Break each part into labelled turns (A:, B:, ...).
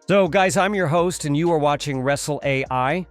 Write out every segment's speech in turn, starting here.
A: So guys, I'm your host and you are watching Wrestle AI.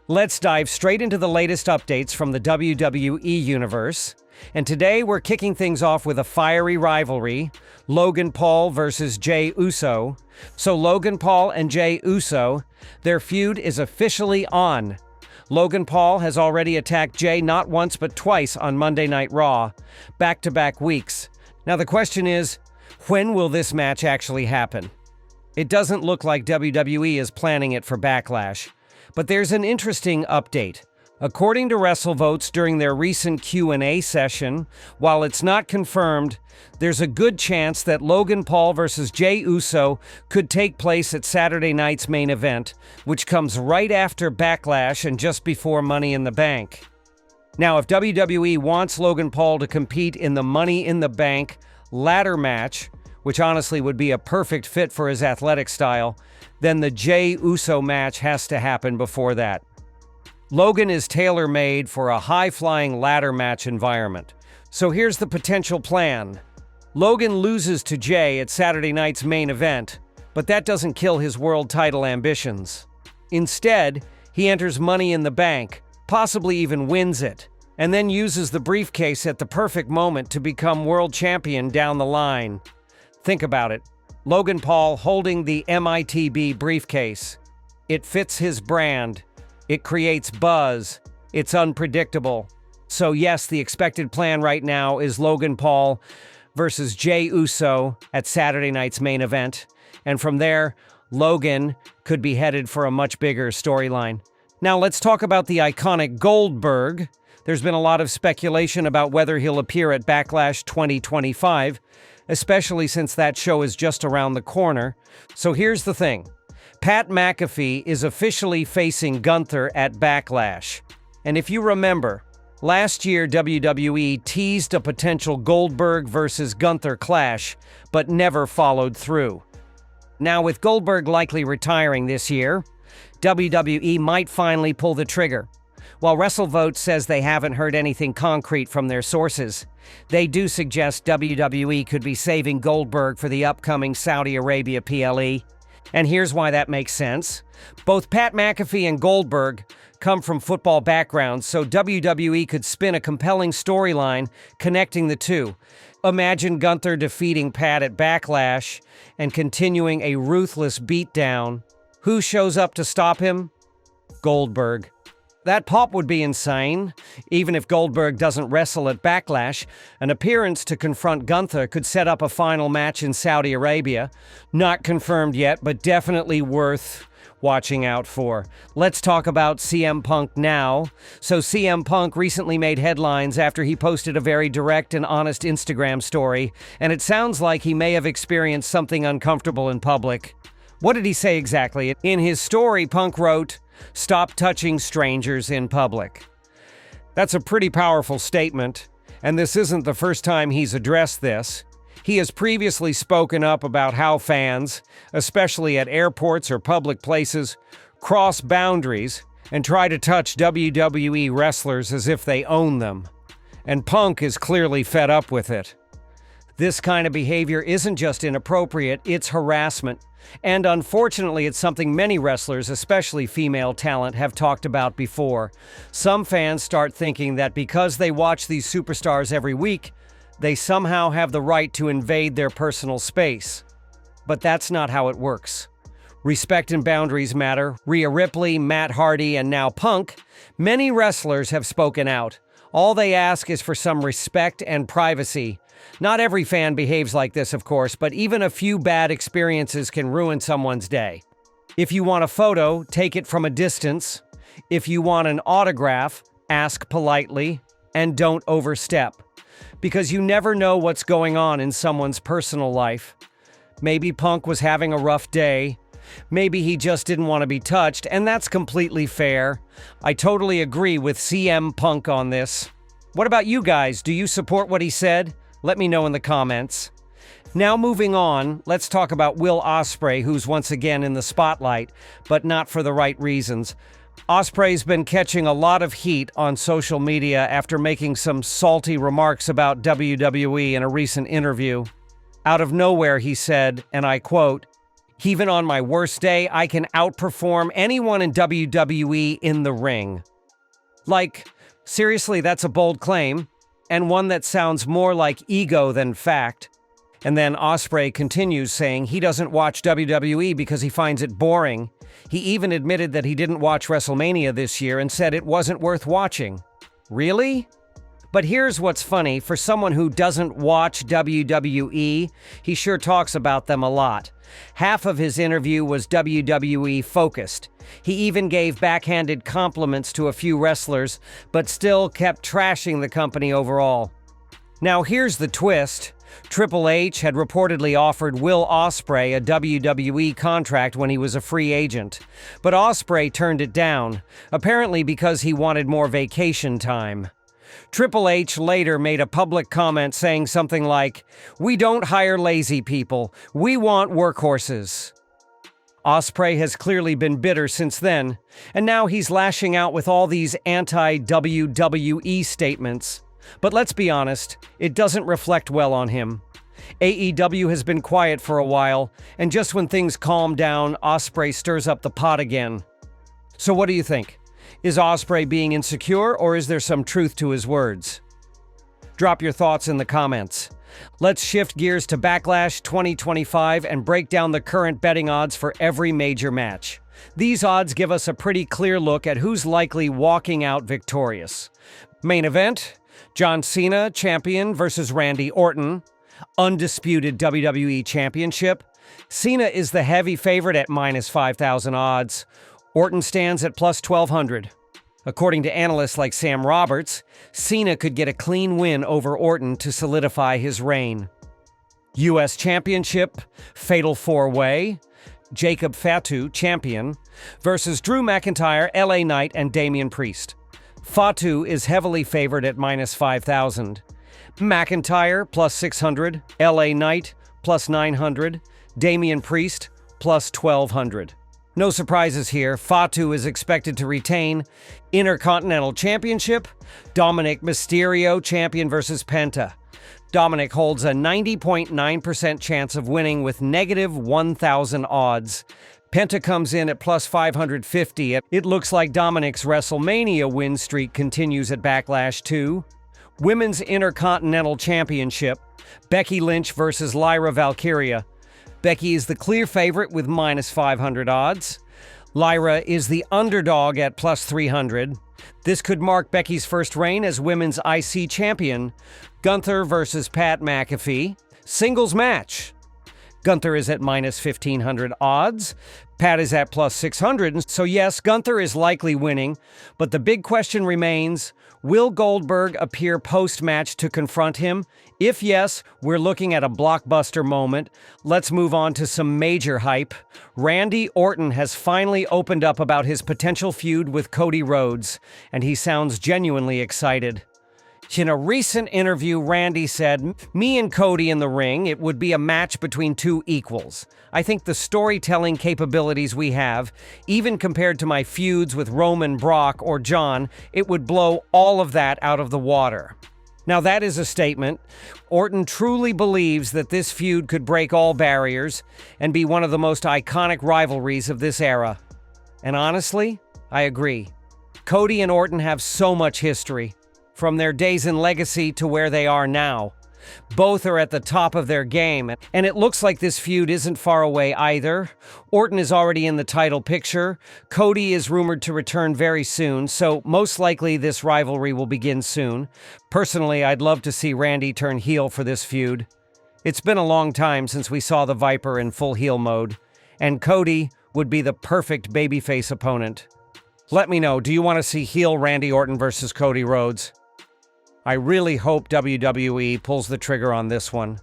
A: Let's dive straight into the latest updates from the WWE universe. And today we're kicking things off with a fiery rivalry, Logan Paul versus Jey Uso. So Logan Paul and Jey Uso, their feud is officially on. Logan Paul has already attacked Jey not once but twice on Monday Night Raw, back-to-back weeks. Now the question is, when will this match actually happen? It doesn't look like WWE is planning it for Backlash, but there's an interesting update. According to WrestleVotes during their recent Q&A session, while it's not confirmed, there's a good chance that Logan Paul versus Jey Uso could take place at Saturday night's main event, which comes right after Backlash and just before Money in the Bank. Now, if WWE wants Logan Paul to compete in the Money in the Bank ladder match, which honestly would be a perfect fit for his athletic style, then the Jey Uso match has to happen before that. Logan is tailor-made for a high-flying ladder match environment. So here's the potential plan. Logan loses to Jey at Saturday night's main event, but that doesn't kill his world title ambitions. Instead, he enters Money in the Bank, possibly even wins it, and then uses the briefcase at the perfect moment to become world champion down the line. Think about it. Logan Paul holding the MITB briefcase. It fits his brand. It creates buzz. It's unpredictable. So yes, the expected plan right now is Logan Paul versus Jey Uso at Saturday night's main event. And from there, Logan could be headed for a much bigger storyline. Now let's talk about the iconic Goldberg. There's been a lot of speculation about whether he'll appear at Backlash 2025, especially since that show is just around the corner. So here's the thing. Pat McAfee is officially facing Gunther at Backlash. And if you remember, last year WWE teased a potential Goldberg versus Gunther clash, but never followed through. Now with Goldberg likely retiring this year, WWE might finally pull the trigger. While WrestleVotes says they haven't heard anything concrete from their sources, they do suggest WWE could be saving Goldberg for the upcoming Saudi Arabia PLE. And here's why that makes sense. Both Pat McAfee and Goldberg come from football backgrounds, so WWE could spin a compelling storyline connecting the two. Imagine Gunther defeating Pat at Backlash and continuing a ruthless beatdown. Who shows up to stop him? Goldberg. That pop would be insane. Even if Goldberg doesn't wrestle at Backlash, an appearance to confront Gunther could set up a final match in Saudi Arabia. Not confirmed yet, but definitely worth watching out for. Let's talk about CM Punk now. So CM Punk recently made headlines after he posted a very direct and honest Instagram story, and it sounds like he may have experienced something uncomfortable in public. What did he say exactly? In his story, Punk wrote, "Stop touching strangers in public." That's a pretty powerful statement, and this isn't the first time he's addressed this. He has previously spoken up about how fans, especially at airports or public places, cross boundaries and try to touch WWE wrestlers as if they own them. And Punk is clearly fed up with it. This kind of behavior isn't just inappropriate, it's harassment. And unfortunately, it's something many wrestlers, especially female talent, have talked about before. Some fans start thinking that because they watch these superstars every week, they somehow have the right to invade their personal space. But that's not how it works. Respect and boundaries matter. Rhea Ripley, Matt Hardy, and now Punk, many wrestlers have spoken out. All they ask is for some respect and privacy. Not every fan behaves like this, of course, but even a few bad experiences can ruin someone's day. If you want a photo, take it from a distance. If you want an autograph, ask politely, and don't overstep. Because you never know what's going on in someone's personal life. Maybe Punk was having a rough day. Maybe he just didn't want to be touched, and that's completely fair. I totally agree with CM Punk on this. What about you guys? Do you support what he said? Let me know in the comments. Now moving on, let's talk about Will Ospreay, who's once again in the spotlight, but not for the right reasons. Ospreay's been catching a lot of heat on social media after making some salty remarks about WWE in a recent interview. Out of nowhere, he said, and I quote, Even on my worst day, I can outperform anyone in WWE in the ring. Like, seriously, that's a bold claim, and one that sounds more like ego than fact. And then Ospreay continues saying he doesn't watch WWE because he finds it boring. He even admitted that he didn't watch WrestleMania this year and said it wasn't worth watching. Really? But here's what's funny. For someone who doesn't watch WWE, he sure talks about them a lot. Half of his interview was WWE focused. He even gave backhanded compliments to a few wrestlers, but still kept trashing the company overall. Now here's the twist. Triple H had reportedly offered Will Ospreay a WWE contract when he was a free agent, but Ospreay turned it down, apparently because he wanted more vacation time. Triple H later made a public comment saying something like, "We don't hire lazy people, we want workhorses." Ospreay has clearly been bitter since then, and now he's lashing out with all these anti-WWE statements. But let's be honest, it doesn't reflect well on him. AEW has been quiet for a while, and just when things calm down, Ospreay stirs up the pot again. So what do you think? Is Ospreay being insecure, or is there some truth to his words? Drop your thoughts in the comments. Let's shift gears to Backlash 2025 and break down the current betting odds for every major match. These odds give us a pretty clear look at who's likely walking out victorious. Main event: John Cena, champion, versus Randy Orton. Undisputed WWE Championship. Cena is the heavy favorite at minus 5,000 odds. Orton stands at plus 1,200. According to analysts like Sam Roberts, Cena could get a clean win over Orton to solidify his reign. U.S. Championship, Fatal 4-Way. Jacob Fatu, champion, versus Drew McIntyre, LA Knight, and Damian Priest. Fatu is heavily favored at minus 5,000. McIntyre, plus 600. LA Knight, plus 900. Damian Priest, plus 1,200. No surprises here. Fatu is expected to retain. Intercontinental Championship, Dominic Mysterio, champion, versus Penta. Dominic holds a 90.9% chance of winning with negative 1,000 odds. Penta comes in at plus 550. It looks like Dominic's WrestleMania win streak continues at Backlash 2. Women's Intercontinental Championship, Becky Lynch versus Lyra Valkyria. Becky is the clear favorite with minus 500 odds. Lyra is the underdog at plus 300. This could mark Becky's first reign as Women's IC Champion. Gunther versus Pat McAfee. Singles match. Gunther is at minus 1,500 odds. Pat is at plus 600. So yes, Gunther is likely winning. But the big question remains, will Goldberg appear post-match to confront him? If yes, we're looking at a blockbuster moment. Let's move on to some major hype. Randy Orton has finally opened up about his potential feud with Cody Rhodes, and he sounds genuinely excited. In a recent interview, Randy said, "Me and Cody in the ring, it would be a match between two equals. I think the storytelling capabilities we have, even compared to my feuds with Roman, Brock, or John, it would blow all of that out of the water." Now that is a statement. Orton truly believes that this feud could break all barriers and be one of the most iconic rivalries of this era. And honestly, I agree. Cody and Orton have so much history, from their days in Legacy to where they are now. Both are at the top of their game, and it looks like this feud isn't far away either. Orton is already in the title picture. Cody is rumored to return very soon, so most likely this rivalry will begin soon. Personally, I'd love to see Randy turn heel for this feud. It's been a long time since we saw the Viper in full heel mode, and Cody would be the perfect babyface opponent. Let me know, do you want to see heel Randy Orton versus Cody Rhodes? I really hope WWE pulls the trigger on this one.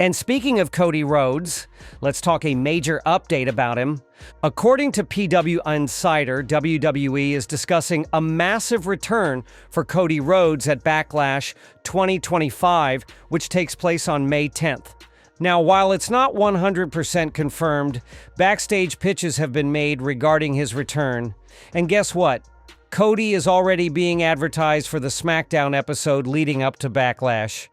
A: And speaking of Cody Rhodes, let's talk a major update about him. According to PW Insider, WWE is discussing a massive return for Cody Rhodes at Backlash 2025, which takes place on May 10th. Now, while it's not 100% confirmed, backstage pitches have been made regarding his return. And guess what? Cody is already being advertised for the SmackDown episode leading up to Backlash.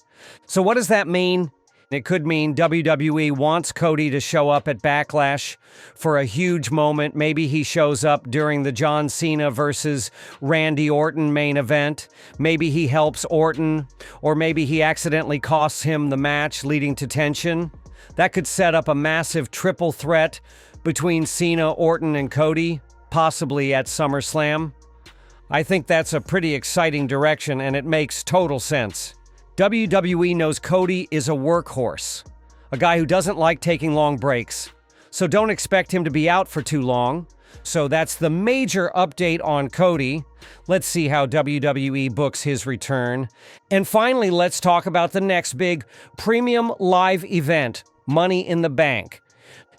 A: So what does that mean? It could mean WWE wants Cody to show up at Backlash for a huge moment. Maybe he shows up during the John Cena versus Randy Orton main event. Maybe he helps Orton, or maybe he accidentally costs him the match, leading to tension. That could set up a massive triple threat between Cena, Orton, and Cody, possibly at SummerSlam. I think that's a pretty exciting direction, and it makes total sense. WWE knows Cody is a workhorse, a guy who doesn't like taking long breaks, so don't expect him to be out for too long. So that's the major update on Cody. Let's see how WWE books his return. And finally, let's talk about the next big premium live event, Money in the Bank.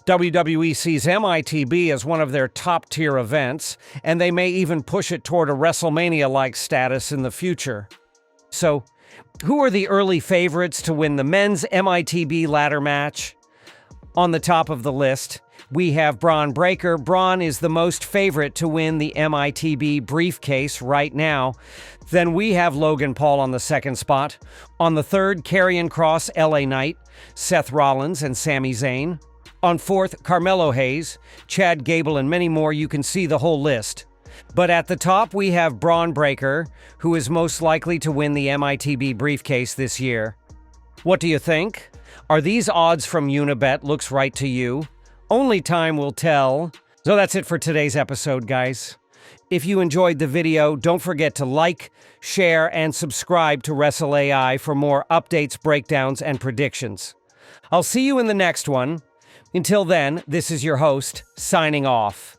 A: WWE sees MITB as one of their top-tier events, and they may even push it toward a WrestleMania-like status in the future. So, who are the early favorites to win the men's MITB ladder match? On the top of the list, we have Bron Breakker. Bron is the most favorite to win the MITB briefcase right now. Then we have Logan Paul on the second spot. On the third, Karrion Kross, LA Knight, Seth Rollins, and Sami Zayn. On fourth, Carmelo Hayes, Chad Gable, and many more. You can see the whole list. But at the top, we have Bron Breakker, who is most likely to win the MITB briefcase this year. What do you think? Are these odds from Unibet looks right to you? Only time will tell. So that's it for today's episode, guys. If you enjoyed the video, don't forget to like, share, and subscribe to Wrestle AI for more updates, breakdowns, and predictions. I'll see you in the next one. Until then, this is your host, signing off.